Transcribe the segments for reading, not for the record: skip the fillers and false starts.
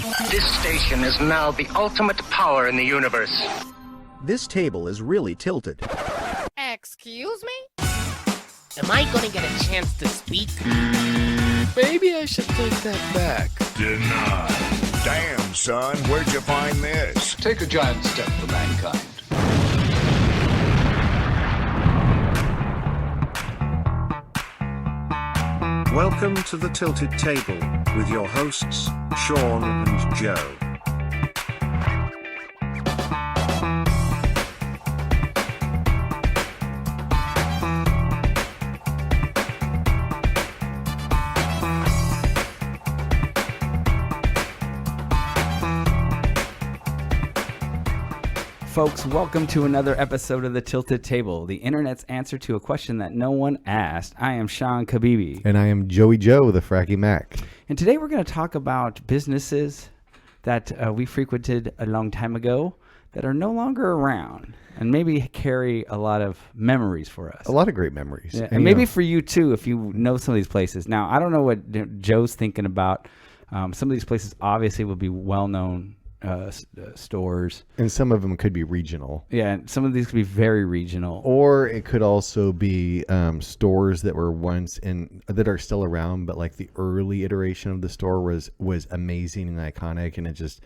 This station is now the ultimate power in the universe. This table is really tilted. Excuse me? Am I gonna get a chance to speak? Maybe I should take that back. Denied. Damn, son, where'd you find this? Take a giant step for mankind. Welcome to the Tilted Table with your hosts, Sean and Joe. Folks, welcome to another episode of The Tilted Table, the internet's answer to a question that no one asked. I am Sean Kabibi. And I am Joey Joe, the Fraggy Mac. And today we're going to talk about businesses that we frequented a long time ago that are no longer around and maybe carry a lot of memories for us. A lot of great memories. Yeah, and maybe for you too, if you know some of these places. Now, I don't know what Joe's thinking about. Some of these places obviously will be well-known stores, and some of them could be regional. Yeah, some of these could be very regional, or it could also be stores that were once in that are still around, but like the early iteration of the store was amazing and iconic, and it just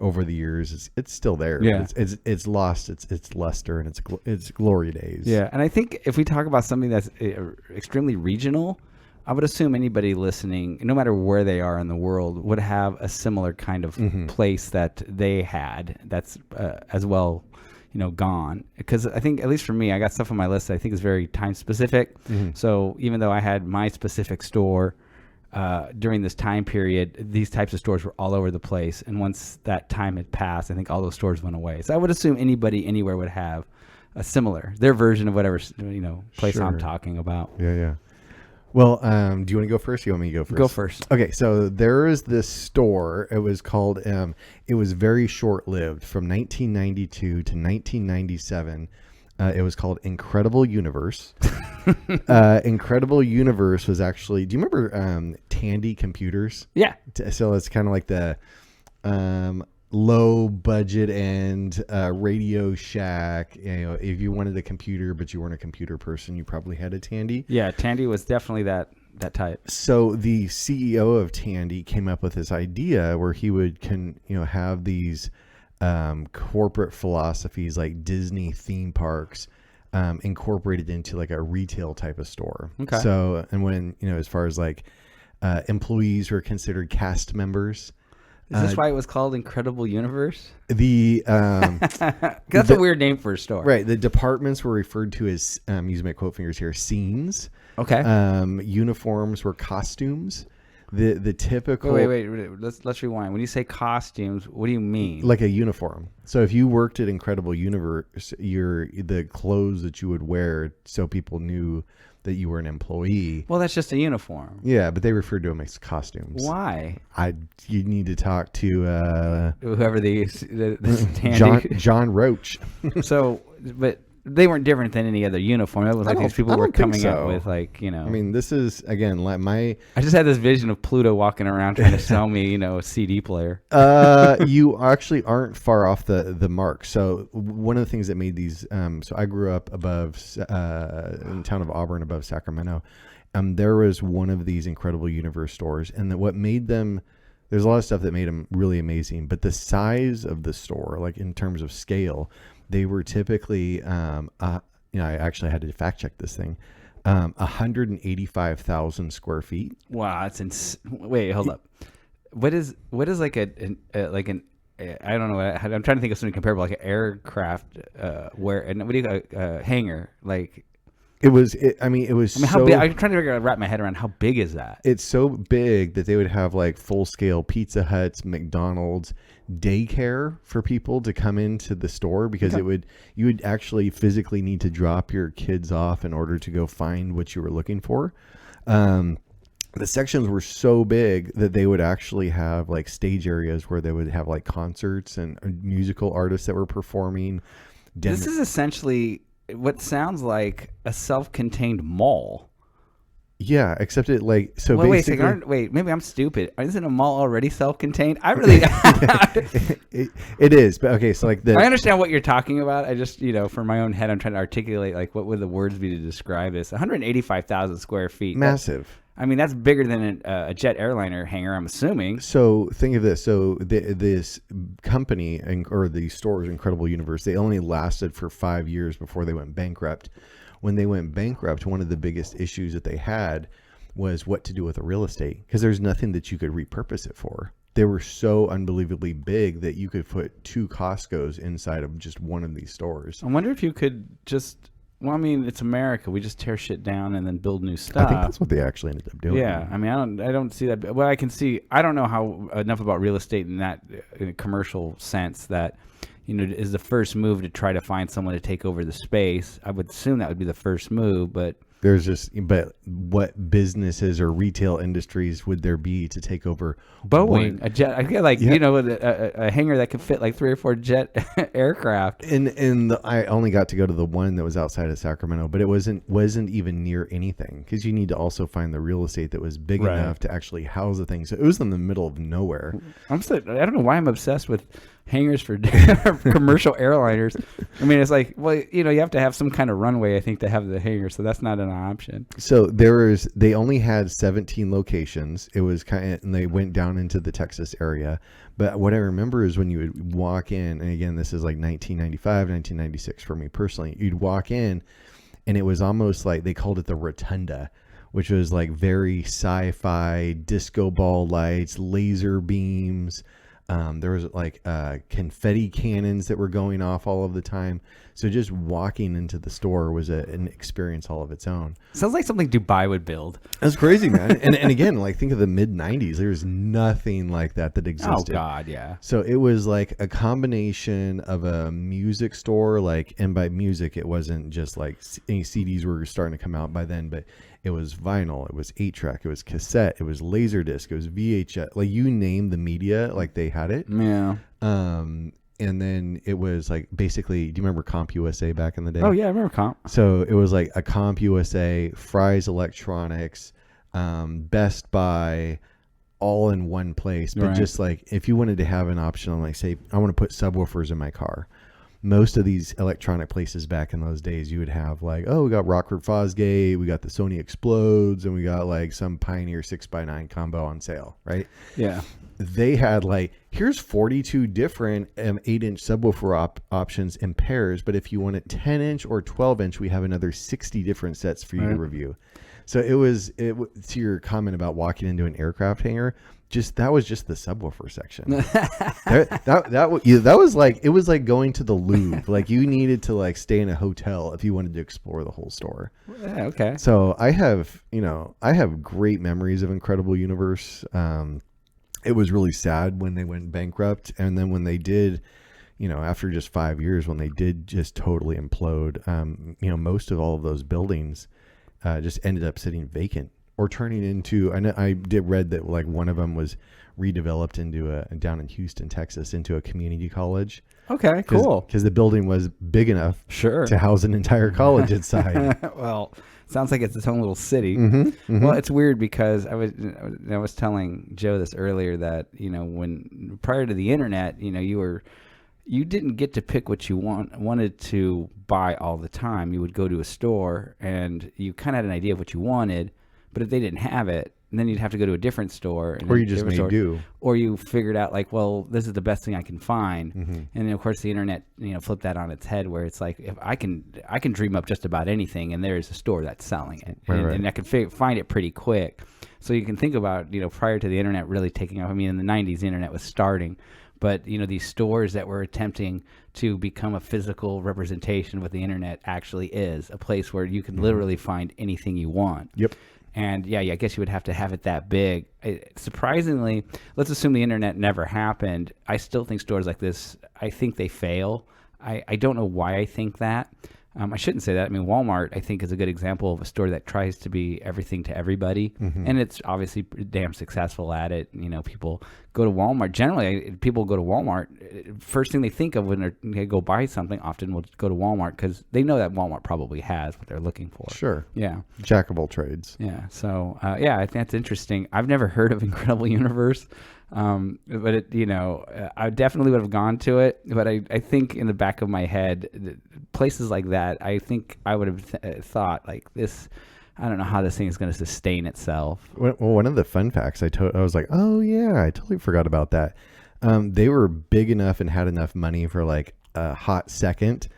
over the years it's still there. Yeah, it's lost its luster and its glory days. Yeah, and I think if we talk about something that's extremely regional, I would assume anybody listening, no matter where they are in the world, would have a similar kind of place that they had that's as well, gone. Because I think, at least for me, I got stuff on my list that I think is very time specific. So even though I had my specific store during this time period, these types of stores were all over the place. And once that time had passed, I think all those stores went away. So I would assume anybody anywhere would have a similar, their version of whatever, place Sure. I'm talking about. Yeah. Well, do you want to go first? Or you want me to go first? Go first. Okay, so there is this store. It was called, it was very short-lived from 1992 to 1997. It was called Incredible Universe. Incredible Universe was actually, do you remember Tandy Computers? Yeah. So it's kind of like the low budget and Radio Shack. If you wanted a computer but you weren't a computer person, you probably had a Tandy. Yeah, Tandy was definitely that type. So the CEO of Tandy came up with this idea where he would have these corporate philosophies like Disney theme parks incorporated into like a retail type of store. Okay. So, and when as far as like employees were considered cast members. Is this why it was called Incredible Universe? That's a weird name for a store. Right. The departments were referred to as, using my quote fingers here, scenes. Okay. Uniforms were costumes. The typical... Wait. Let's rewind. When you say costumes, what do you mean? Like a uniform. So if you worked at Incredible Universe, the clothes that you would wear so people knew that you were an employee. Well, that's just a uniform. Yeah, but they referred to them as costumes. Why? You need to talk to whoever the John Roach. So, but they weren't different than any other uniform. It was like these people were coming up with I mean, this is again like I just had this vision of Pluto walking around trying to sell me, a CD player. You actually aren't far off the mark. So one of the things that made these, so I grew up above in the town of Auburn, above Sacramento. There was one of these Incredible Universe stores, and what made them. There's a lot of stuff that made them really amazing, but the size of the store, like in terms of scale. They were typically, I actually had to fact check this thing, 185,000 square feet. Wow, that's wait, hold up. What is like I don't know. I'm trying to think of something comparable, like an aircraft, what do you hangar, like. How big? I'm trying to wrap my head around how big is that? It's so big that they would have like full scale Pizza Huts, McDonald's, daycare for people to come into the store because you would actually physically need to drop your kids off in order to go find what you were looking for. The sections were so big that they would actually have like stage areas where they would have like concerts and musical artists that were performing. This is essentially what sounds like a self-contained mall. Yeah, except it like so. Well, basically, wait, maybe I'm stupid. Isn't a mall already self-contained? I really, it is. But okay, so like I understand what you're talking about. I just, for my own head, I'm trying to articulate like what would the words be to describe this. 185,000 square feet. massive. That's bigger than a jet airliner hangar, I'm assuming. So think of this. So this company or the stores, Incredible Universe, they only lasted for 5 years before they went bankrupt. When they went bankrupt, one of the biggest issues that they had was what to do with the real estate, because there's nothing that you could repurpose it for. They were so unbelievably big that you could put 2 Costco's inside of just one of these stores. I wonder if you could just, it's America. We just tear shit down and then build new stuff. I think that's what they actually ended up doing. Yeah, I don't see that. Well, I can see. I don't know how enough about real estate in a commercial sense that is the first move to try to find someone to take over the space. I would assume that would be the first move, but but what businesses or retail industries would there be to take over Boeing, a jet? I feel like a hangar that could fit like 3 or 4 jet aircraft. I only got to go to the one that was outside of Sacramento, but it wasn't even near anything, because you need to also find the real estate that was big enough to actually house the thing. So it was in the middle of nowhere. I don't know why I'm obsessed with hangars for commercial airliners. It's like, well, you have to have some kind of runway, I think, to have the hangar, so that's not an option. So they only had 17 locations. It was and they went down into the Texas area. But what I remember is when you would walk in, and again, this is like 1995, 1996 for me personally, you'd walk in and it was almost like they called it the Rotunda, which was like very sci-fi, disco ball lights, laser beams. There was like confetti cannons that were going off all of the time. So just walking into the store was an experience all of its own. Sounds like something Dubai would build. That's crazy, man. and again, like think of the mid 90s. There was nothing like that existed. Oh God, yeah. So it was like a combination of a music store, and by music, it wasn't just like any CDs were starting to come out by then, but it was vinyl, it was 8-track, it was cassette, it was Laserdisc, it was VHS. Like you name the media, like they had it. Yeah. And then it was like basically, do you remember CompUSA back in the day? Oh yeah, I remember Comp. So it was like a CompUSA, Fry's Electronics, Best Buy, all in one place. But just like if you wanted to have an option on, like, say, I want to put subwoofers in my car. Most of these electronic places back in those days, you would have like, oh, we got Rockford Fosgate, we got the Sony Explodes, and we got like some Pioneer 6x9 combo on sale, right? Yeah. They had like, here's 42 different 8-inch subwoofer options in pairs, but if you want it 10-inch or 12-inch, we have another 60 different sets for you to review. So it was to your comment about walking into an aircraft hangar. That was just the subwoofer section. that was like, it was like going to the Louvre. Like you needed to like stay in a hotel if you wanted to explore the whole store. Yeah, okay. So I have great memories of Incredible Universe. It was really sad when they went bankrupt, and then when they did, after just 5 years, when they did just totally implode, most of all of those buildings just ended up sitting vacant or turning into. I did read that like one of them was redeveloped into down in Houston, Texas, into a community college. Okay, cool. Because the building was big enough, to house an entire college inside. Well, sounds like it's its own little city. Mm-hmm. Well, it's weird because I was telling Joe this earlier that when prior to the internet, you didn't get to pick what you wanted to buy all the time. You would go to a store and you kind of had an idea of what you wanted, but if they didn't have it, and then you'd have to go to a different store. Or you just made do. Or you figured out like, well, this is the best thing I can find. Mm-hmm. And then of course the internet, flipped that on its head, where it's like, if I can dream up just about anything, and there's a store that's selling it, and I can find it pretty quick. So you can think about, prior to the internet really taking off. In the 90s, the internet was starting, but these stores that were attempting to become a physical representation of what the internet actually is, a place where you can literally find anything you want. Yep. And yeah, I guess you would have to have it that big. Surprisingly, let's assume the internet never happened. I still think stores like this, I think they fail. I don't know why I think that. I shouldn't say that. Walmart, I think, is a good example of a store that tries to be everything to everybody. Mm-hmm. And it's obviously damn successful at it. People go to Walmart. Generally, people go to Walmart. First thing they think of when they go buy something often will go to Walmart because they know that Walmart probably has what they're looking for. Sure. Yeah. Jack of all trades. Yeah. So, I think that's interesting. I've never heard of Incredible Universe, but I definitely would have gone to it. But I think in the back of my head, places like that, I think I would have thought like this. I don't know how this thing is going to sustain itself. Well, one of the fun facts I was like, oh yeah, I totally forgot about that. They were big enough and had enough money for like a hot second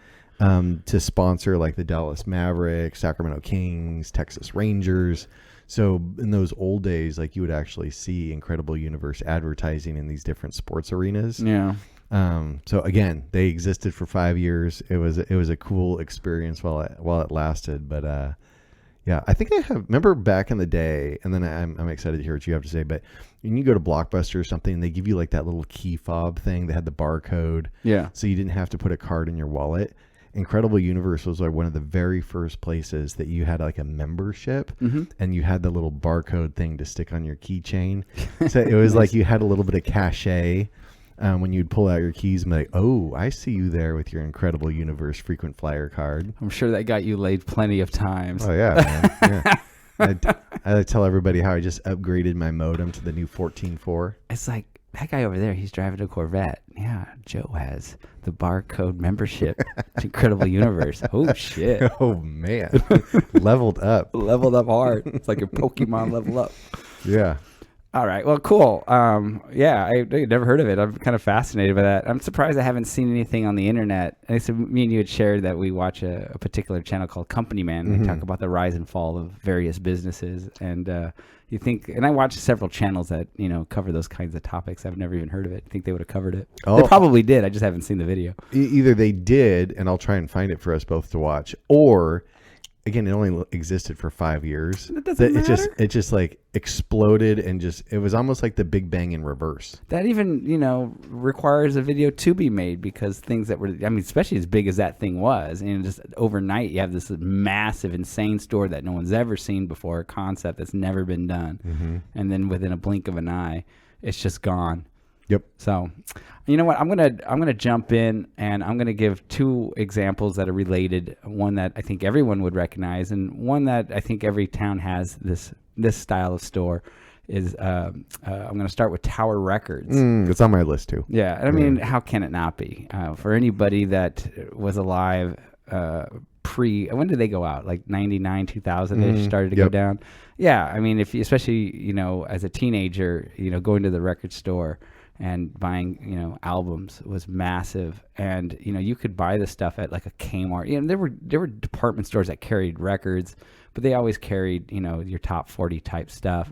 to sponsor like the Dallas Mavericks, Sacramento Kings, Texas Rangers. So in those old days, like you would actually see Incredible Universe advertising in these different sports arenas. Yeah. So again, they existed for 5 years. It was a cool experience while it lasted, but yeah, I think remember back in the day, and then I'm excited to hear what you have to say, but when you go to Blockbuster or something, they give you like that little key fob thing that had the barcode. Yeah. So you didn't have to put a card in your wallet. Incredible Universe was like one of the very first places that you had like a membership and you had the little barcode thing to stick on your keychain. So it was like you had a little bit of cachet. When you'd pull out your keys and be like, oh, I see you there with your Incredible Universe frequent flyer card. I'm sure that got you laid plenty of times. Oh, yeah, man. Yeah. I tell everybody how I just upgraded my modem to the new 14.4. It's like, that guy over there, he's driving a Corvette. Yeah, Joe has the barcode membership to Incredible Universe. Oh, shit. Oh, man. Leveled up. Leveled up hard. It's like a Pokemon level up. Yeah. All right. Well, cool. Yeah, I never heard of it. I'm kind of fascinated by that. I'm surprised I haven't seen anything on the internet. I said me and you had shared that we watch a particular channel called Company Man. We talk about the rise and fall of various businesses. And you think, and I watch several channels that, cover those kinds of topics. I've never even heard of it. I think they would have covered it. Oh. They probably did. I just haven't seen the video. Either they did, and I'll try and find it for us both to watch, or... Again, it only existed for 5 years. It doesn't matter. It just like exploded and it was almost like the Big Bang in reverse. That even, requires a video to be made because things that were, especially as big as that thing was, and just overnight you have this massive, insane store that no one's ever seen before, a concept that's never been done. And then within a blink of an eye, it's just gone. Yep. So, you know what? I'm gonna jump in and I'm gonna give two examples that are related. One that I think everyone would recognize, and one that I think every town has this style of store. Is I'm gonna start with Tower Records. It's on my list too. Yeah, I mean, how can it not be? For anybody that was alive when did they go out? Like 99, 2000 ish started to go down. Yeah, I mean, if you, especially as a teenager, going to the record store and buying, albums was massive. And, you could buy this stuff at like a Kmart. There were department stores that carried records, but they always carried, your top 40 type stuff.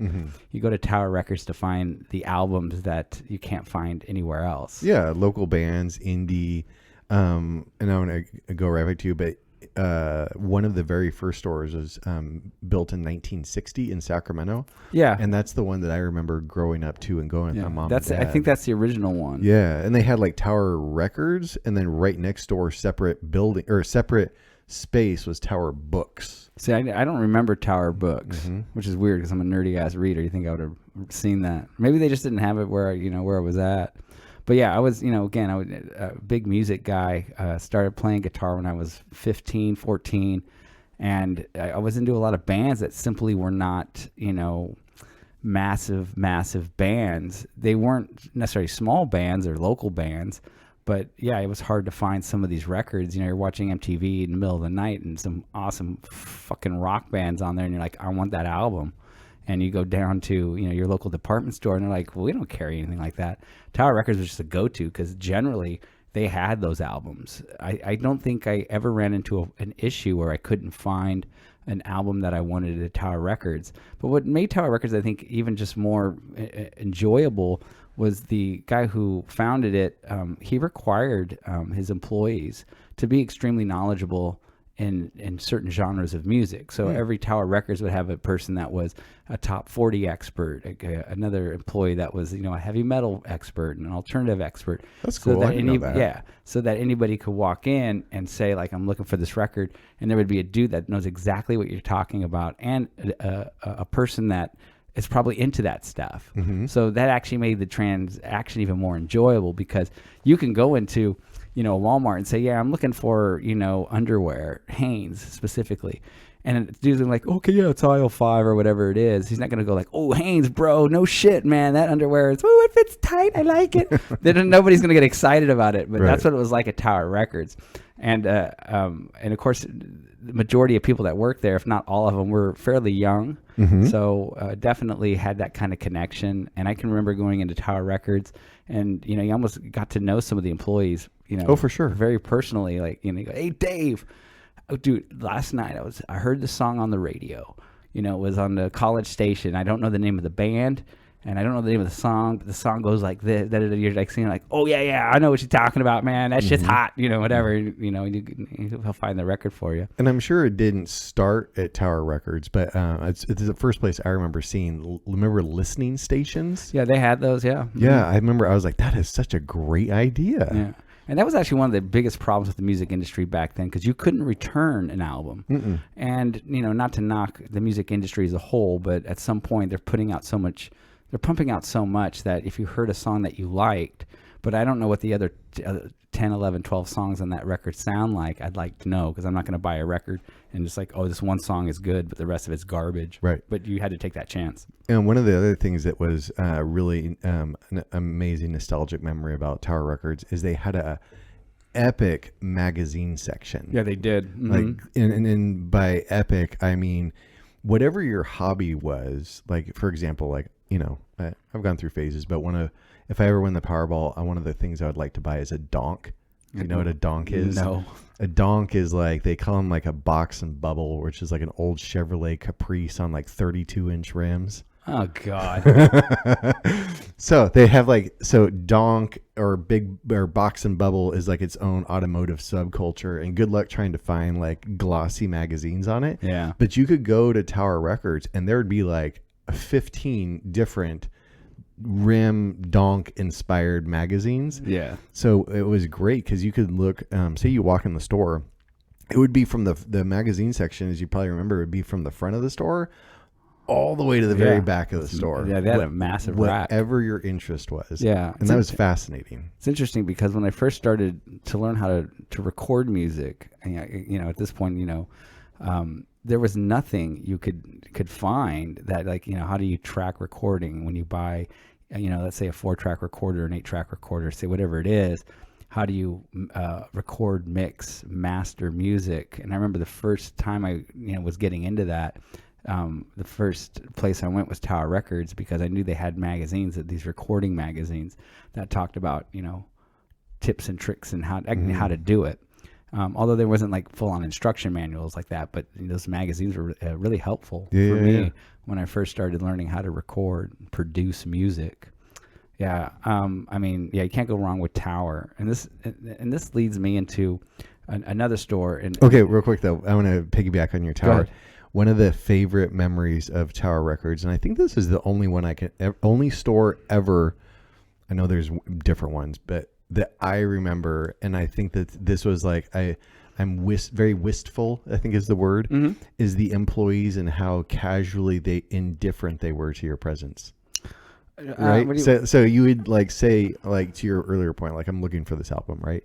You go to Tower Records to find the albums that you can't find anywhere else. Yeah, local bands, indie. And I want to go right back to you, but one of the very first stores was built in 1960 in Sacramento. Yeah. And that's the one that I remember growing up to and going with my mom and dad. I think that's the original one. Yeah. And they had like Tower Records, and then right next door, separate building or separate space was Tower Books. See, I don't remember Tower Books, which is weird because I'm a nerdy ass reader. You think I would have seen that? Maybe they just didn't have it where I was at. But yeah, I was, again, I was a big music guy. Started playing guitar when I was 15, 14. And I was into a lot of bands that simply were not, massive bands. They weren't necessarily small bands or local bands. But yeah, it was hard to find some of these records. You're watching MTV in the middle of the night and some awesome fucking rock bands on there. And you're like, I want that album. And you go down to your local department store, and they're like, well, we don't carry anything like that. Tower Records was just a go-to because generally they had those albums. I don't think I ever ran into an issue where I couldn't find an album that I wanted at Tower Records. But what made Tower Records, I think, even just more enjoyable was the guy who founded it. He required his employees to be extremely knowledgeable in certain genres of music. So every Tower Records would have a person that was a top 40 expert, another employee that was, a heavy metal expert, an alternative expert. That's cool. I didn't know that. Yeah. So that anybody could walk in and say, like, I'm looking for this record, and there would be a dude that knows exactly what you're talking about, and a person that is probably into that stuff. So that actually made the transaction even more enjoyable, because you can go into, a Walmart and say, yeah, I'm looking for, underwear, Hanes specifically. And it's usually like, okay, yeah, it's aisle 5 or whatever it is. He's not going to go like, oh, Hanes, bro, no shit, man. That underwear is, it fits tight. I like it. Then nobody's going to get excited about it. But that's what it was like at Tower Records. And of course, the majority of people that work there, if not all of them, were fairly young. So definitely had that kind of connection. And I can remember going into Tower Records, and you almost got to know some of the employees. Oh, for sure, very personally. Like you go, hey, Dave. Oh, dude, last night I heard the song on the radio. It was on the college station. I don't know the name of the band, and I don't know the name of the song, but the song goes like this. You're like singing like, oh yeah, I know what you're talking about, man. That shit's hot, whatever. He'll find the record for you. And I'm sure it didn't start at Tower Records, but it's the first place I remember seeing. Remember listening stations? Yeah, they had those. Yeah. Yeah, I remember. I was like, that is such a great idea. Yeah. And that was actually one of the biggest problems with the music industry back then, because you couldn't return an album. And, not to knock the music industry as a whole, but at some point they're pumping out so much that if you heard a song that you liked, but I don't know what the other 10, 11, 12 songs on that record sound like, I'd like to know, because I'm not going to buy a record and just like, oh, this one song is good, but the rest of it's garbage. Right. But you had to take that chance. And one of the other things that was really an amazing nostalgic memory about Tower Records is they had a epic magazine section. Yeah, they did. Like, and by epic, I mean, whatever your hobby was, like, for example, like, I've gone through phases, but if I ever win the Powerball, one of the things I would like to buy is a donk. Do you know what a donk is? No. A donk is like, they call them like a box and bubble, which is like an old Chevrolet Caprice on like 32-inch rims. Oh, God. So they have donk or box and bubble is like its own automotive subculture, and good luck trying to find like glossy magazines on it. Yeah. But you could go to Tower Records and there would be like 15 different rim donk inspired magazines. Yeah. So it was great because you could look, say you walk in the store, it would be from the magazine section, as you probably remember, it would be from the front of the store all the way to the very back of the store. Yeah, they had a massive rack. Whatever your interest was. Yeah. And that was fascinating. It's interesting because when I first started to learn how to record music, at this point, there was nothing you could find that, like, how do you track recording when you buy, let's say a 4-track recorder, an 8-track recorder, say whatever it is. How do you record, mix, master music? And I remember the first time I was getting into that, the first place I went was Tower Records, because I knew they had magazines, these recording magazines that talked about, tips and tricks and how to do it. Although there wasn't like full on instruction manuals like that, but those magazines were really helpful for me when I first started learning how to record, produce music. Yeah. You can't go wrong with Tower. And this leads me into another store. Okay, real quick though, I want to piggyback on your Tower. One of the favorite memories of Tower Records, and I think this is the only store ever, I know there's different ones, but that I remember, and I think that this was like, I'm very wistful, I think is the word, is the employees and how casually indifferent they were to your presence. Right? So you would like say, like, to your earlier point, like, I'm looking for this album, right?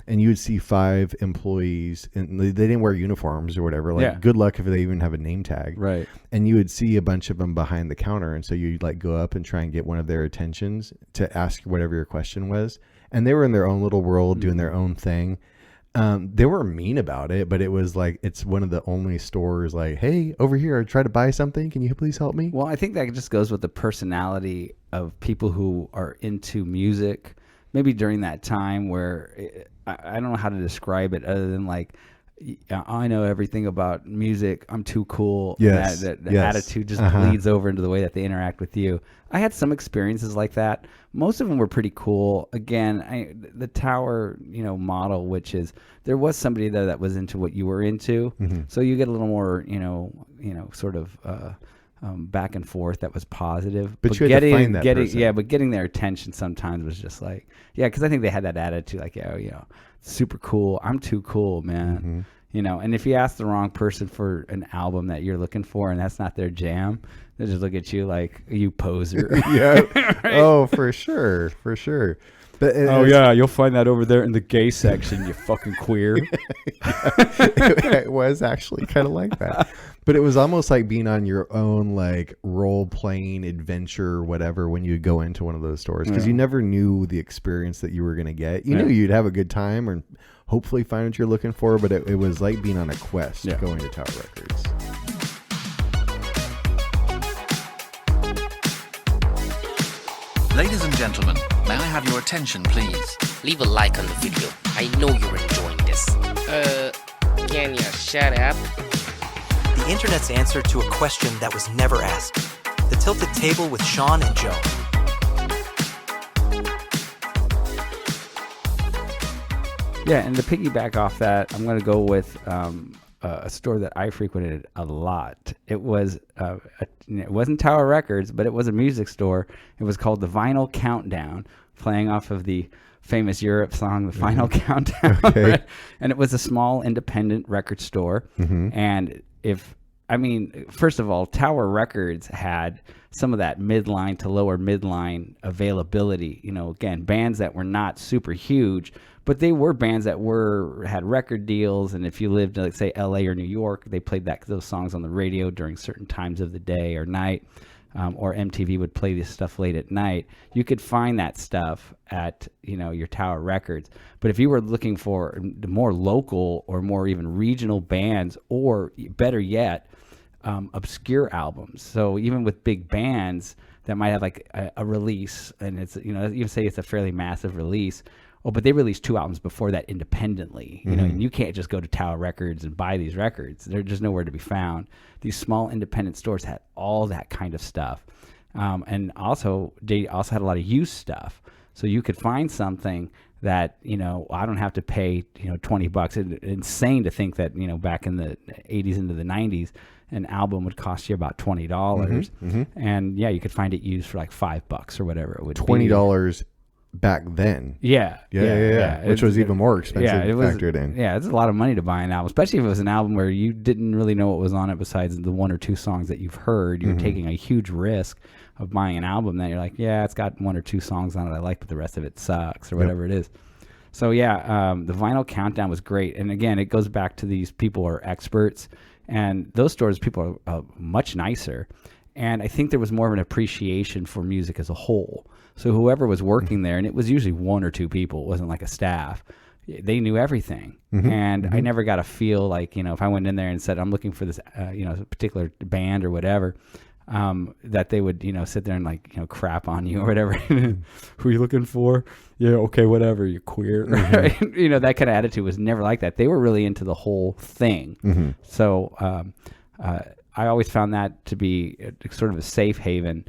And you would see 5 employees, and they didn't wear uniforms or whatever. Like, good luck if they even have a name tag. Right. And you would see a bunch of them behind the counter, and so you'd like go up and try and get one of their attentions to ask whatever your question was. And they were in their own little world, doing their own thing. They were mean about it, but it was like, it's one of the only stores like, hey, over here, I tried to buy something. Can you please help me? Well, I think that just goes with the personality of people who are into music. Maybe during that time where I don't know how to describe it other than like, I know everything about music. I'm too cool. Yes. That attitude just bleeds over into the way that they interact with you. I had some experiences like that. Most of them were pretty cool. Again, the Tower, model, which is there was somebody there that was into what you were into. So you get a little more, sort of back and forth that was positive. But you had to find that person. Yeah, but getting their attention sometimes was just like, because I think they had that attitude like, super cool. I'm too cool, man. And if you ask the wrong person for an album that you're looking for and that's not their jam, They just look at you like, you poser. Yeah. Oh, for sure. But you'll find that over there in the gay section, you fucking queer. It was actually kind of like that. But it was almost like being on your own, like, role-playing adventure or whatever when you go into one of those stores. Because you never knew the experience that you were going to get. You knew you'd have a good time and hopefully find what you're looking for, but it was like being on a quest going to Tower Records. Ladies and gentlemen, may I have your attention, please? Leave a like on the video. I know you're enjoying this. Can you shut up? The internet's answer to a question that was never asked. The Tilted Table with Sean and Joe. Yeah, and to piggyback off that, I'm going to go with a store that I frequented a lot. It was it wasn't Tower Records, but it was a music store. It was called the Vinyl Countdown, playing off of the famous Europe song, The Final Countdown. Okay. Right? And it was a small independent record store. And first of all, Tower Records had some of that midline to lower midline availability. You know, again, bands that were not super huge, but they were bands that had record deals. And if you lived in, like, say, LA or New York, they played those songs on the radio during certain times of the day or night. Or MTV would play this stuff late at night. You could find that stuff at, your Tower Records. But if you were looking for more local or more even regional bands, or better yet, obscure albums. So even with big bands that might have like a release, and it's, you say it's a fairly massive release. Oh, but they released 2 albums before that independently. And you can't just go to Tower Records and buy these records. They're just nowhere to be found. These small independent stores had all that kind of stuff. And also, they also had a lot of used stuff. So you could find something that, I don't have to pay, $20. It's insane to think that, back in the 80s into the 90s, an album would cost you about $20. And yeah, you could find it used for like $5 or whatever it would be. $20 back then. Yeah. Which was even more expensive to factor it in. Yeah, it's a lot of money to buy an album, especially if it was an album where you didn't really know what was on it besides the 1 or 2 songs that you've heard. You're taking a huge risk of buying an album that you're like, yeah, it's got 1 or 2 songs on it I like, but the rest of it sucks or whatever it is. So yeah, the Vinyl Countdown was great. And again, it goes back to these people are experts, and those stores, people are much nicer. And I think there was more of an appreciation for music as a whole. So whoever was working there, and it was usually 1 or 2 people, it wasn't like a staff, they knew everything. And I never got to feel like, if I went in there and said, I'm looking for this, particular band or whatever, that they would, sit there and like, crap on you or whatever. Who are you looking for? Yeah, okay, whatever, you're queer. Right? That kind of attitude was never like that. They were really into the whole thing. So I always found that to be sort of a safe haven.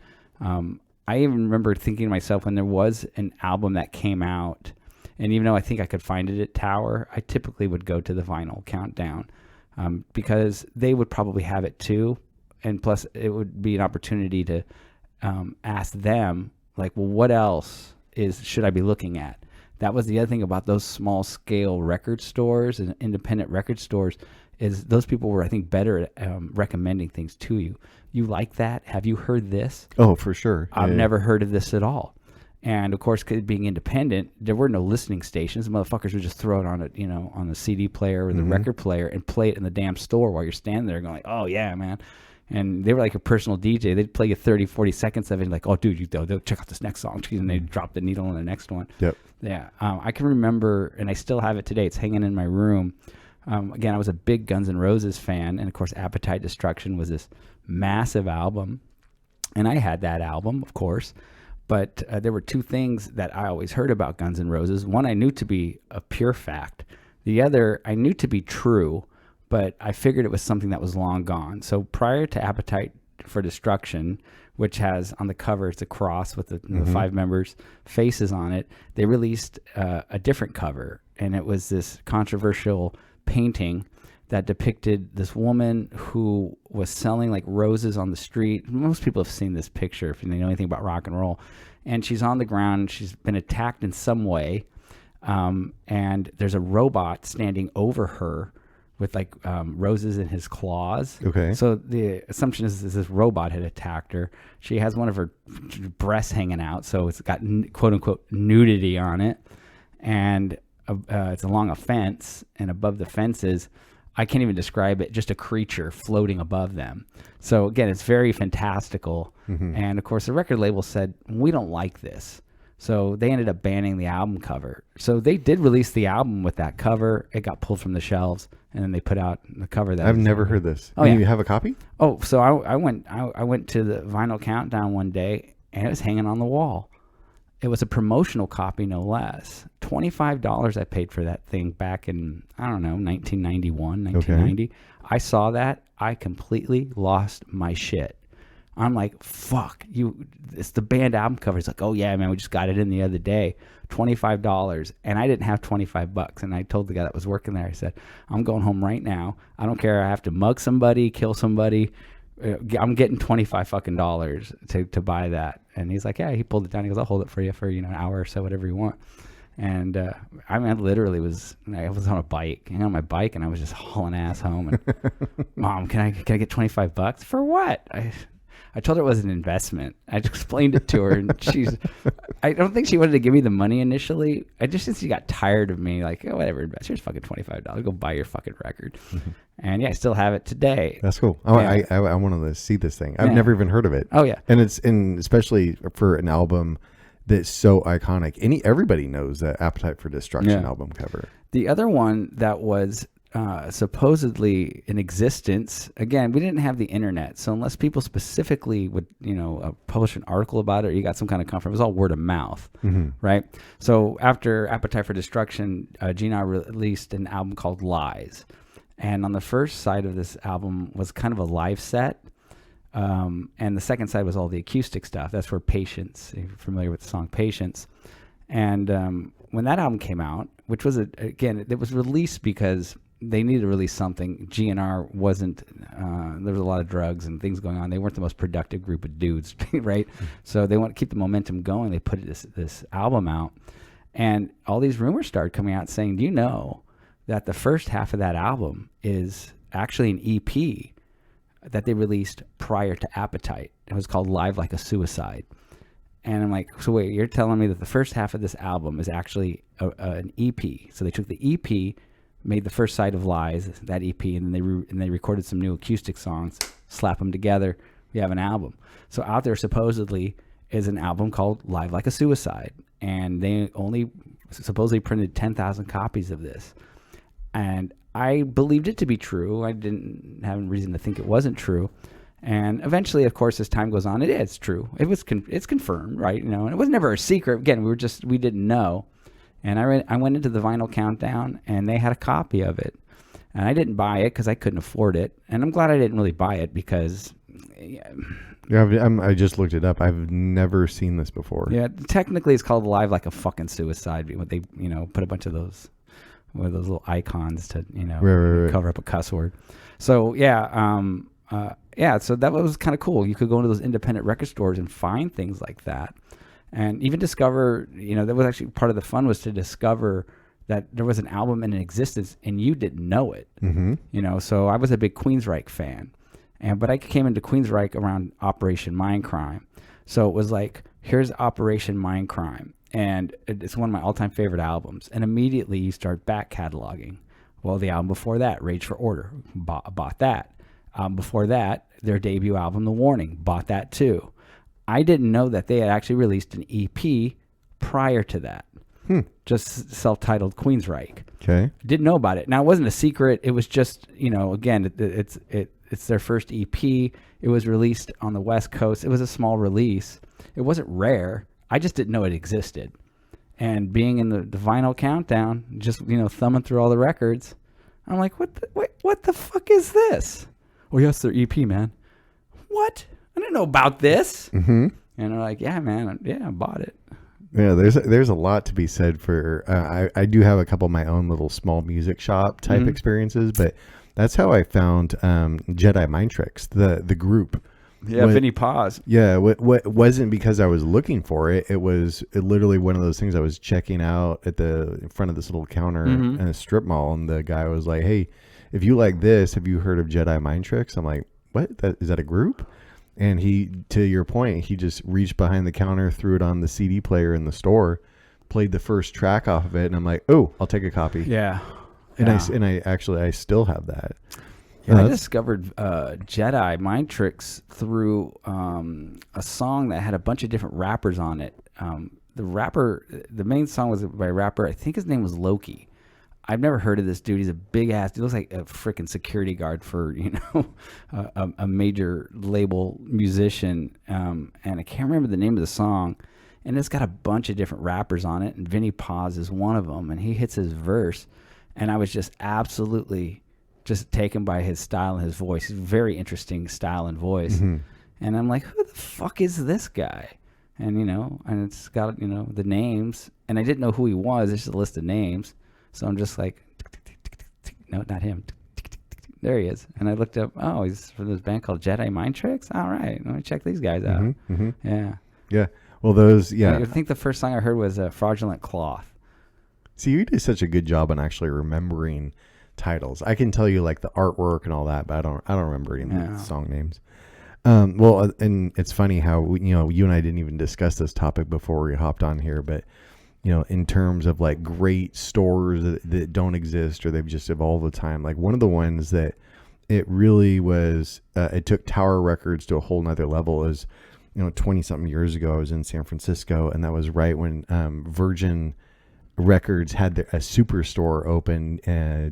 I even remember thinking to myself, when there was an album that came out, and even though I think I could find it at Tower, I typically would go to the Vinyl Countdown because they would probably have it too. And plus, it would be an opportunity to ask them, like, well, what else should I be looking at? That was the other thing about those small scale record stores and independent record stores, is those people were, I think, better at recommending things to you. You like that? Have you heard this? Oh, for sure. I've never heard of this at all. And of course, being independent, there were no listening stations. The motherfuckers would just throw it on on the CD player or the record player and play it in the damn store while you're standing there going like, oh yeah, man. And they were like a personal DJ. They'd play you 30, 40 seconds of it, and like, oh, dude, they'll check out this next song. And they'd drop the needle on the next one. Yep. Yeah. I can remember, and I still have it today. It's hanging in my room. Again, I was a big Guns N' Roses fan, and of course, Appetite Destruction was this massive album. And I had that album, of course. But there were 2 things that I always heard about Guns N' Roses. One I knew to be a pure fact. The other I knew to be true, but I figured it was something that was long gone. So prior to Appetite for Destruction, which has on the cover, it's a cross with the 5 members' faces on it, they released a different cover. And it was this controversial painting that depicted this woman who was selling like roses on the street. Most people have seen this picture if they know anything about rock and roll. And she's on the ground. She's been attacked in some way. And there's a robot standing over her with like roses in his claws. Okay. So the assumption is this robot had attacked her. She has one of her breasts hanging out, so it's got quote unquote nudity on it, and it's along a fence, and above the fence is, I can't even describe it, just a creature floating above them. So again, it's very fantastical. And of course, the record label said, we don't like this. So they ended up banning the album cover. So they did release the album with that cover. It got pulled from the shelves, and then they put out the cover. That I've never heard this. Oh, yeah. You have a copy? Oh, so I went to the Vinyl Countdown one day, and it was hanging on the wall. It was a promotional copy, no less. $25 I paid for that thing back in, I don't know, 1991, 1990. Okay. I saw that. I completely lost my shit. I'm like, fuck, it's the band album cover. It's like, oh yeah, man, we just got it in the other day. $25. And I didn't have $25. And I told the guy that was working there, I said, I'm going home right now. I don't care. I have to mug somebody, kill somebody. I'm getting $25 to buy that. And he's like, yeah, he pulled it down. He goes, I'll hold it for you for, an hour or so, whatever you want. And I mean, I literally I was on a bike, on my bike, and I was just hauling ass home. And Mom, can I get $25 for what? I told her it was an investment. I explained it to her, and I don't think she wanted to give me the money initially. I just think she got tired of me, like, oh, whatever, invest. Here's fucking $25. Go buy your fucking record. And yeah, I still have it today. That's cool. I wanted to see this thing. I've never even heard of it. Oh yeah. And especially for an album that's so iconic. Everybody knows that Appetite for Destruction album cover. The other one that was supposedly in existence, again, we didn't have the internet, so unless people specifically would publish an article about it, or you got some kind of comfort, it was all word of mouth. Right? So after Appetite for Destruction, Gina released an album called Lies, and on the first side of this album was kind of a live set, and the second side was all the acoustic stuff. That's where Patience, if you're familiar with the song Patience, and when that album came out, which was it was released because they needed to release something. GNR wasn't, there was a lot of drugs and things going on. They weren't the most productive group of dudes, right? So they want to keep the momentum going. They put this album out, and all these rumors started coming out saying, do you know that the first half of that album is actually an EP that they released prior to Appetite? It was called Live Like a Suicide. And I'm like, so wait, you're telling me that the first half of this album is actually an EP? So they took the EP, made the first side of Lies, that EP, and then they recorded some new acoustic songs, slap them together, we have an album. So out there supposedly is an album called Live Like a Suicide, and they only supposedly printed 10,000 copies of this. And I believed it to be true. I didn't have any reason to think it wasn't true. And eventually, of course, as time goes on, it is true. It's confirmed, right? And it was never a secret. Again, we didn't know. And I went into the Vinyl Countdown, and they had a copy of it. And I didn't buy it because I couldn't afford it. And I'm glad I didn't really buy it because... I just looked it up. I've never seen this before. Yeah, technically it's called Live Like a Fucking Suicide. They, put a bunch of those little icons to, right. cover up a cuss word. So, so that was kind of cool. You could go into those independent record stores and find things like that. And even discover, that was actually part of the fun, was to discover that there was an album in existence and you didn't know it. So I was a big Queensryche fan. But I came into Queensryche around Operation Mindcrime. So it was like, here's Operation Mindcrime. And it's one of my all-time favorite albums. And immediately you start back cataloging. Well, the album before that, Rage for Order, bought that. Before that, their debut album, The Warning, bought that too. I didn't know that they had actually released an EP prior to that. Just self-titled Queensryche. Okay. Didn't know about it. Now, it wasn't a secret. It was just, again, it's their first EP. It was released on the West Coast. It was a small release. It wasn't rare. I just didn't know it existed. And being in the Vinyl Countdown, just, thumbing through all the records, I'm like, what the fuck is this? Oh, yes, their EP, man. What? I didn't know about this. And they're like, yeah, man. Yeah, I bought it. Yeah, there's a lot to be said for, I do have a couple of my own little small music shop type experiences, but that's how I found Jedi Mind Tricks, the group. Yeah, Vinny Paz. Yeah, what wasn't because I was looking for it. It was literally one of those things I was checking out in front of this little counter in a strip mall, and the guy was like, hey, if you like this, have you heard of Jedi Mind Tricks? I'm like, what? Is that a group? And he, to your point, he just reached behind the counter, threw it on the CD player in the store, played the first track off of it, and I'm like, oh, I'll take a copy. Yeah. And I still have that. Yeah, I discovered Jedi Mind Tricks through a song that had a bunch of different rappers on it. The main song was by a rapper, I think his name was Loki. I've never heard of this dude. He's a big ass. He looks like a freaking security guard for, a major label musician. And I can't remember the name of the song. And it's got a bunch of different rappers on it. And Vinnie Paz is one of them. And he hits his verse. And I was just absolutely just taken by his style and his voice. He's a very interesting style and voice. Mm-hmm. And I'm like, who the fuck is this guy? And, and it's got, the names. And I didn't know who he was. It's just a list of names. So I'm just like, no, not him. There he is. And I looked up, oh, he's from this band called Jedi Mind Tricks? All right, let me check these guys out. Mm-hmm, mm-hmm. Yeah. Yeah. Well, those, yeah. I think the first song I heard was Fraudulent Cloth. See, you did such a good job on actually remembering titles. I can tell you like the artwork and all that, but I don't remember any of the song names. Well, and it's funny how, you and I didn't even discuss this topic before we hopped on here, but in terms of like great stores that don't exist or they've just evolved with time. Like one of the ones that it really was, it took Tower Records to a whole nother level is, 20 something years ago, I was in San Francisco, and that was right when Virgin Records had a superstore open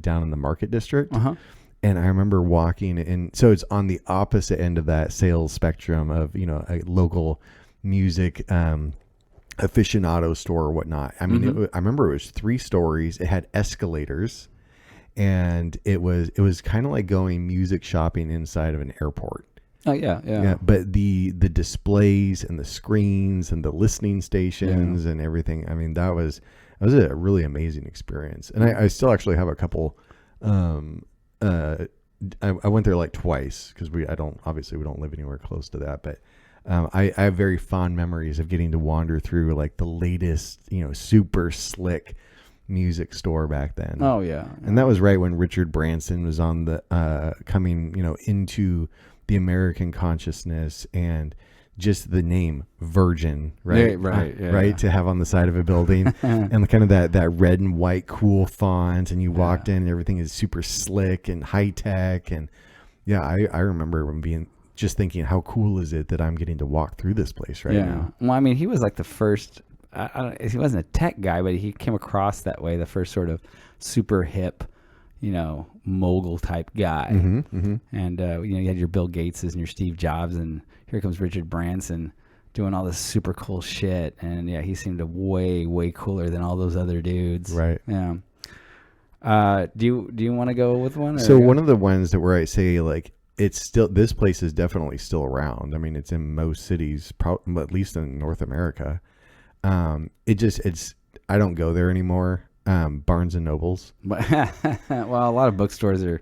down in the Market District. Uh-huh. And I remember walking in, so it's on the opposite end of that sales spectrum of, a local music, aficionado store or whatnot. I mean, mm-hmm. I remember it was 3 stories. It had escalators, and it was kind of like going music shopping inside of an airport. Oh yeah. But the displays and the screens and the listening stations and everything. I mean, that was a really amazing experience. And I still actually have a couple. I went there like twice because we don't live anywhere close to that, but. I have very fond memories of getting to wander through like the latest, super slick music store back then. Oh yeah. And that was right when Richard Branson was on the coming, into the American consciousness, and just the name Virgin, right? Right. To have on the side of a building and kind of that red and white cool font, and you walked in and everything is super slick and high tech. And I remember when just thinking, how cool is it that I'm getting to walk through this place right now? Well, I mean, he was like the first, he wasn't a tech guy, but he came across that way, the first sort of super hip, mogul type guy. Mm-hmm, mm-hmm. And, you had your Bill Gateses and your Steve Jobs, and here comes Richard Branson doing all this super cool shit. And he seemed way, way cooler than all those other dudes. Right. Yeah. Do you want to go with one? So one of the ones where I say like, this place is definitely still around. I mean, it's in most cities, at least in North America. I don't go there anymore. Barnes and Nobles. Well, a lot of bookstores are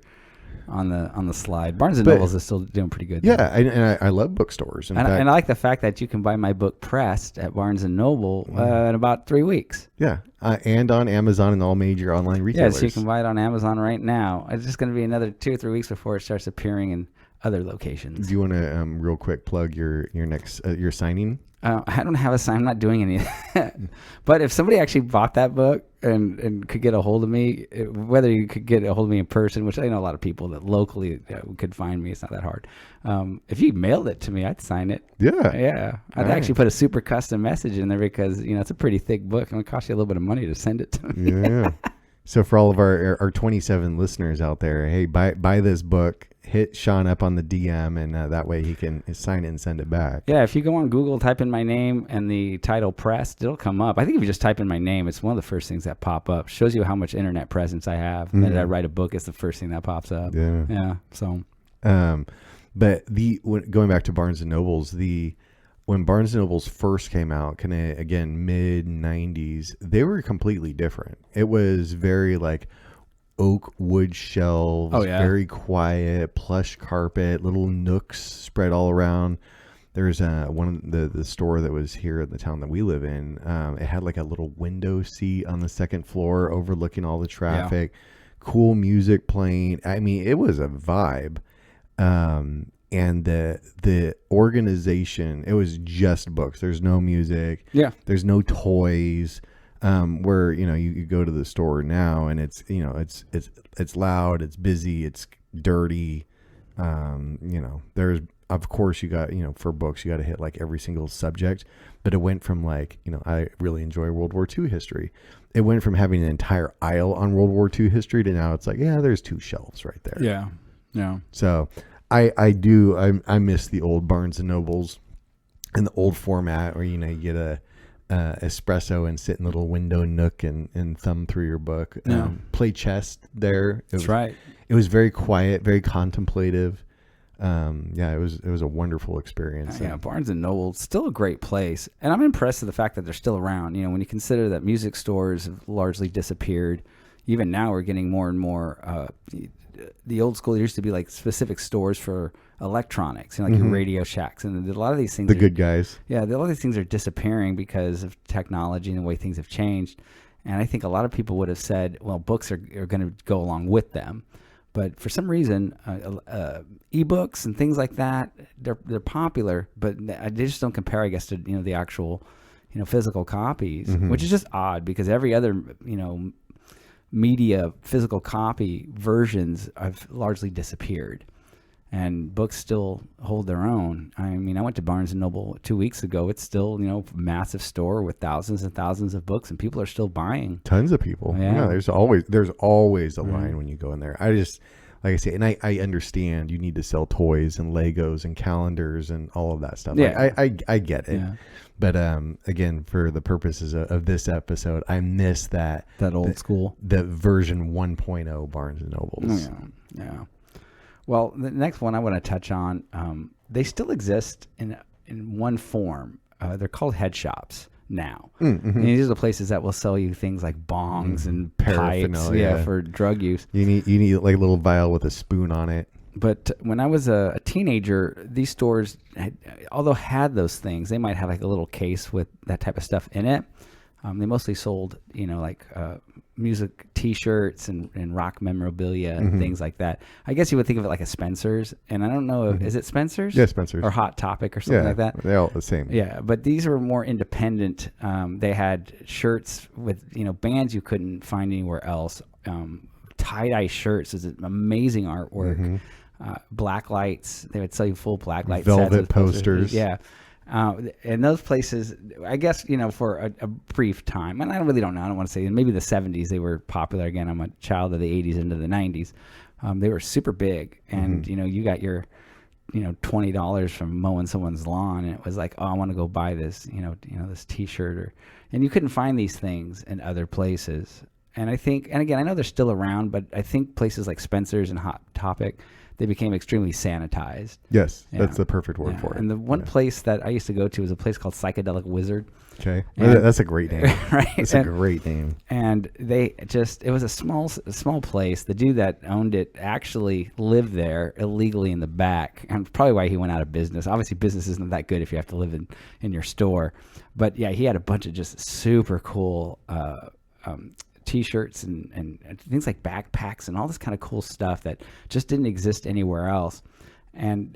on the slide. Barnes and Nobles is still doing pretty good. Yeah, and I love bookstores. And I like the fact that you can buy my book pressed at Barnes and Noble in about 3 weeks. Yeah, and on Amazon and all major online retailers. Yeah, so you can buy it on Amazon right now. It's just going to be another 2 or 3 weeks before it starts appearing in other locations. Do you want to real quick plug your next your signing? I don't have a sign. I'm not doing any of that. But if somebody actually bought that book and could get a hold of me, whether you could get a hold of me in person, which I know a lot of people that locally could find me. It's not that hard. If you mailed it to me, I'd sign it. Yeah. I'd actually put a super custom message in there because, it's a pretty thick book. It would cost you a little bit of money to send it to me. Yeah. So for all of our 27 listeners out there, hey, buy this book. Hit Sean up on the DM, and that way he can sign it and send it back. Yeah, if you go on Google, type in my name and the title pressed, it'll come up. I think if you just type in my name, it's one of the first things that pop up. Shows you how much internet presence I have. Mm-hmm. That I write a book, it's the first thing that pops up. Yeah. So, but going back to Barnes and Nobles, when Barnes and Nobles first came out, kind of again mid '90s, they were completely different. It was very like oak wood shelves, very quiet, plush carpet, little nooks spread all around. There's one of the store that was here in the town that we live in. It had like a little window seat on the second floor overlooking all the traffic. cool music playing. I mean, it was a vibe. And the organization, it was just books. There's no music. Yeah. There's no toys. Where, you go to the store now and it's, it's loud, it's busy, it's dirty. There's, of course you got, for books, you got to hit like every single subject, but it went from like, I really enjoy World War II history. It went from having an entire aisle on World War II history to now it's like, yeah, there's 2 shelves right there. Yeah. Yeah. So I miss the old Barnes and Nobles and the old format where, you get a espresso and sit in a little window nook and thumb through your book. Play chess there. That's right. It was very quiet, very contemplative. It was a wonderful experience. Yeah, Barnes and Noble, still a great place. And I'm impressed with the fact that they're still around. When you consider that music stores have largely disappeared, even now we're getting more and more, the old school used to be like specific stores for electronics, like your Radio Shacks, and a lot of these things. The good guys. Yeah, a lot of these things are disappearing because of technology and the way things have changed. And I think a lot of people would have said, well, books are going to go along with them. But for some reason, ebooks and things like that, they're popular, but they just don't compare, I guess, to the actual physical copies, which is just odd because every other media physical copy versions have largely disappeared, and books still hold their own. I mean, I went to Barnes and Noble 2 weeks ago. It's still a massive store with thousands and thousands of books, and people are still buying. Tons of people. Yeah, there's always a line when you go in there. I just, like I say, and I understand you need to sell toys and Legos and calendars and all of that stuff. Yeah, I get it. Yeah. But again, for the purposes of this episode, I miss that old school, the version 1.0 Barnes and Nobles. Yeah. Well, the next one I want to touch on, they still exist in one form. They're called head shops now. And these are the places that will sell you things like bongs and pipes, for drug use. You need like a little vial with a spoon on it. But when I was a teenager, these stores, although had those things, they might have like a little case with that type of stuff in it. They mostly sold, like music T-shirts and rock memorabilia and things like that. I guess you would think of it like a Spencer's, and I don't know if is it Spencer's? Yeah, Spencer's or Hot Topic or something like that. They're all the same. Yeah, but these were more independent. They had shirts with bands you couldn't find anywhere else. Tie-dye shirts is amazing artwork. Black lights. They would sell you full black light velvet sets posters. Yeah. And those places, I guess, for a brief time, and I really don't know. I don't want to say, maybe the 70s they were popular again. I'm a child of the 80s into the 90s. They were super big, and you got your $20 from mowing someone's lawn, and it was like, oh, I want to go buy this this T-shirt, and you couldn't find these things in other places. And I think, and again, I know they're still around, but I think places like Spencer's and Hot Topic, they became extremely sanitized. Yes, that's the perfect word for it. And the one place that I used to go to was a place called Psychedelic Wizard. Okay, that's a great name. Right, that's a great name. And it was a small place. The dude that owned it actually lived there illegally in the back, and probably why he went out of business. Obviously, business isn't that good if you have to live in your store. But yeah, he had a bunch of just super cool T-shirts and things like backpacks and all this kind of cool stuff that just didn't exist anywhere else. And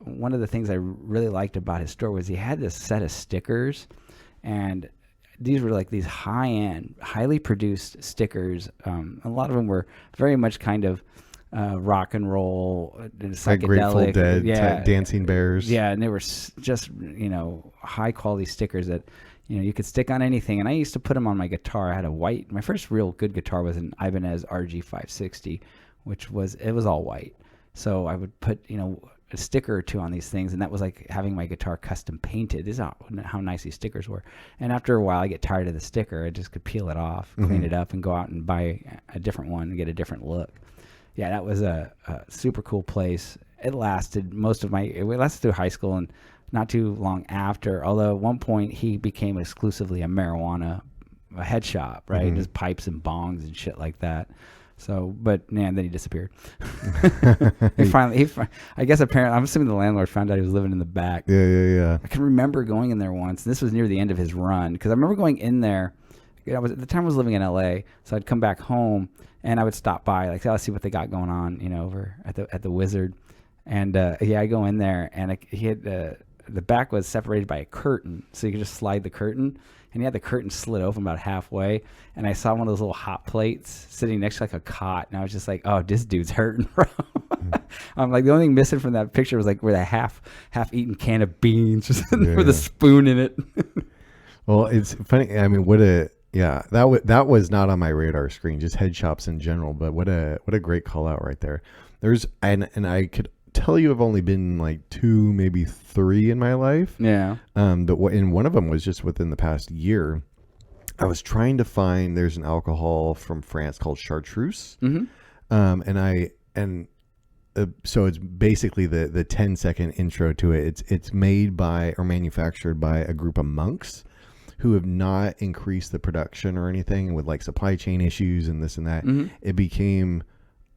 one of the things I really liked about his store was he had this set of stickers, and these were like these high-end, highly produced stickers. A lot of them were very much kind of rock and roll, psychedelic, like Grateful Dead, Dancing Bears. Yeah, and they were just high-quality stickers that you could stick on anything. And I used to put them on my guitar. I had my first real good guitar was an Ibanez RG 560, which was all white. So I would put, a sticker or two on these things, and that was like having my guitar custom painted. This is how nice these stickers were. And after a while, I get tired of the sticker. I just could peel it off, clean it up, and go out and buy a different one and get a different look. Yeah, that was a super cool place. It lasted it lasted through high school and not too long after, although at one point he became exclusively a marijuana head shop, right? Just pipes and bongs and shit like that. So, but man, then he disappeared. I guess apparently, I'm assuming the landlord found out he was living in the back. Yeah. I can remember going in there once. This was near the end of his run, because I remember going in there at the time I was living in LA, so I'd come back home and I would stop by, like, I'll see what they got going on, over at the Wizard. And I go in there, and he had the back was separated by a curtain, so you could just slide the curtain. And he had the curtain slit open about halfway, and I saw one of those little hot plates sitting next to like a cot, and I was just like, "Oh, this dude's hurting, bro." I'm like, the only thing missing from that picture was like where the half-eaten can of beans just with a spoon in it. Well, it's funny. I mean, that was not on my radar screen. Just head shops in general, but what a great call out right there. And I could tell you I've only been like 2, maybe 3 in my life. Yeah. But one of them was just within the past year. I was trying to find, there's an alcohol from France called Chartreuse. So it's basically the 10-second intro to it. It's made by or manufactured by a group of monks who have not increased the production or anything with like supply chain issues and this and that. It became,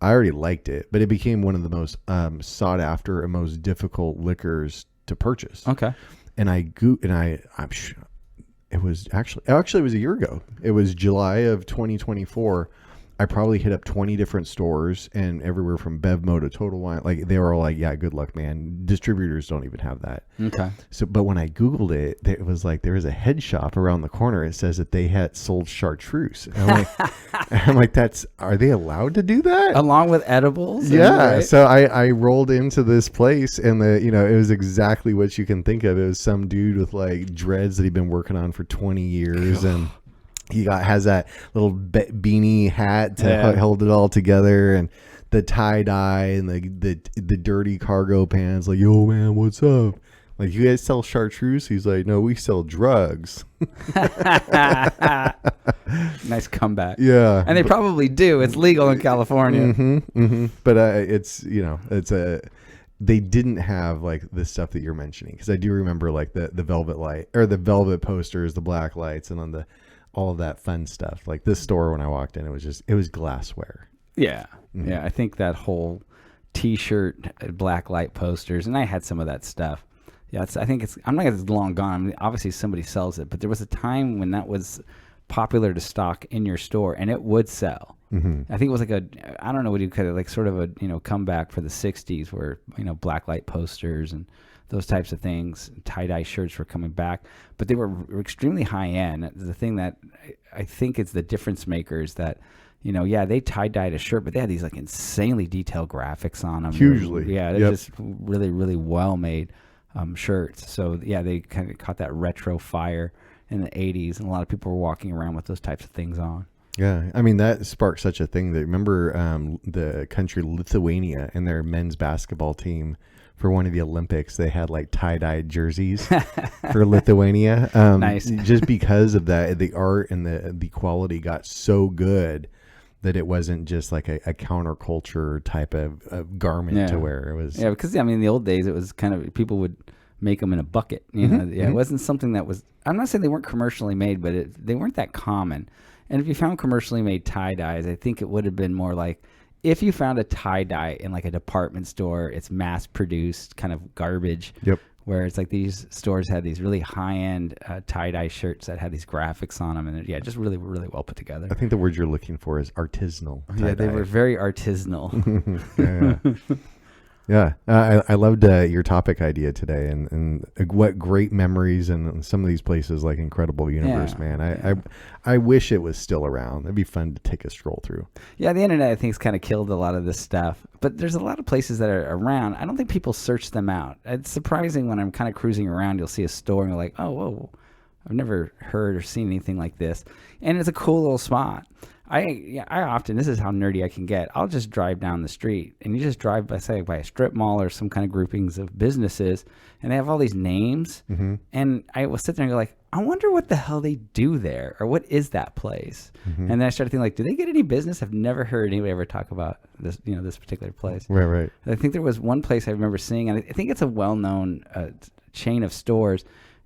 I already liked it, but it became one of the most sought after and most difficult liquors to purchase. Okay. And I'm sure it was actually it was a year ago. It was July of 2024. I probably hit up 20 different stores and everywhere from Bevmo to Total Wine. Like they were all like, yeah, good luck, man. Distributors don't even have that. Okay. So, but when I Googled it, it was like, there was a head shop around the corner. It says that they had sold Chartreuse. And I'm like, are they allowed to do that? Along with edibles? Yeah. Right? So I rolled into this place and it was exactly what you can think of. It was some dude with like dreads that he'd been working on for 20 years and he has that little beanie hat to hold it all together, and the tie dye and the dirty cargo pants. Like, yo, man, what's up? Like, you guys sell Chartreuse? He's like, no, we sell drugs. Nice comeback. Yeah, and they probably do. It's legal in California. But they didn't have like the stuff that you're mentioning, because I do remember like the velvet light or the velvet posters, the black lights, and on the all of that fun stuff. Like this store, when I walked in, it was glassware. Yeah. Yeah. I think that whole t-shirt, black light posters, and I had some of that stuff. Yeah. I'm not it's long gone. I mean, obviously somebody sells it, but there was a time when that was popular to stock in your store and it would sell. I think it was like I don't know what you could like sort of a, comeback for the 60s where, black light posters and those types of things, tie-dye shirts were coming back, but they were extremely high-end. The thing that I think is the difference maker is that, they tie-dyed a shirt, but they had these like insanely detailed graphics on them. Hugely. They're just really, really well-made shirts. So, they kind of caught that retro fire in the 80s, and a lot of people were walking around with those types of things on. Yeah, I mean, that sparked such a thing. That remember the country Lithuania and their men's basketball team for one of the Olympics, they had like tie-dyed jerseys for Lithuania. Nice. Just because of that, the art and the quality got so good that it wasn't just like a counterculture type of garment to wear. It was because in the old days it was kind of people would make them in a bucket. It wasn't something that was. I'm not saying they weren't commercially made, but they weren't that common. And if you found commercially made tie-dyes, I think it would have been more like if you found a tie-dye in like a department store, it's mass-produced kind of garbage. Yep. Where it's like these stores had these really high-end tie-dye shirts that had these graphics on them, and just really, really well put together. I think the word you're looking for is artisanal tie-dye. Yeah, they were very artisanal. Yeah, I loved your topic idea today, and what great memories and some of these places like Incredible Universe, man. I wish it was still around. It'd be fun to take a stroll through. Yeah, the internet I think has kind of killed a lot of this stuff, but there's a lot of places that are around. I don't think people search them out. It's surprising when I'm kind of cruising around, you'll see a store and you're like, oh, whoa, I've never heard or seen anything like this, and it's a cool little spot. I often, this is how nerdy I can get. I'll just drive down the street, and you just drive by a strip mall or some kind of groupings of businesses, and they have all these names, and I will sit there and go like, I wonder what the hell they do there, or what is that place? And then I started thinking like, do they get any business? I've never heard anybody ever talk about this, this particular place. Right. I think there was one place I remember seeing, and I think it's a well-known chain of stores,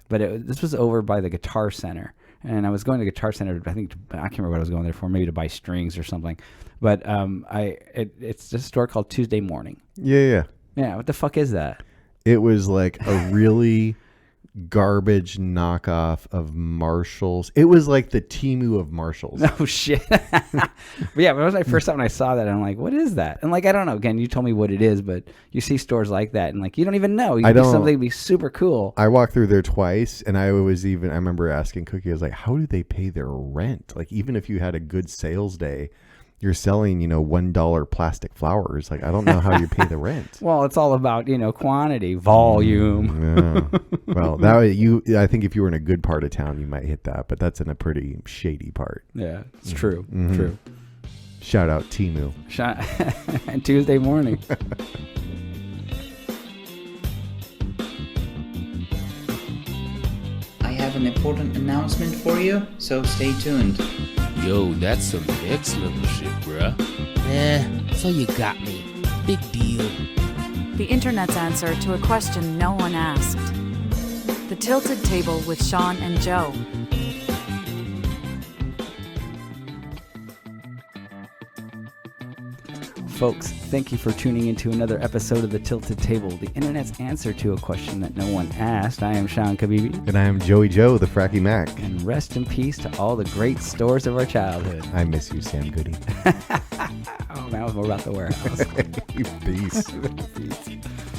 but this was over by the Guitar Center. And I was going to Guitar Center. I can't remember what I was going there for. Maybe to buy strings or something. But it's just a store called Tuesday Morning. Yeah. What the fuck is that? It was like a really garbage knockoff of Marshalls. It was like the Temu of Marshalls. No shit. But yeah, it was my first time when I saw that. And I'm like, what is that? And like, I don't know. Again, you told me what it is, but you see stores like that, and like, you don't even know. You think something would be super cool. I walked through there twice, and I remember asking Cookie, I was like, how do they pay their rent? Like, even if you had a good sales day, you're selling, $1 plastic flowers. Like, I don't know how you pay the rent. Well, it's all about, quantity, volume. Yeah. Well, I think if you were in a good part of town, you might hit that, but that's in a pretty shady part. Yeah, it's true. Mm-hmm. True. Shout out Temu. And Tuesday morning. I have an important announcement for you, so stay tuned. Yo, that's some next level shit, bruh. So you got me. Big deal. The internet's answer to a question no one asked. The Tilted Table with Sean and Joe. Folks, thank you for tuning into another episode of The Tilted Table, the internet's answer to a question that no one asked. I am Sean Kabibi. And I am Joey Joe, the Fracky Mac. And rest in peace to all the great stores of our childhood. I miss you, Sam Goody. Oh, man, we're about the warehouse. Peace. Peace.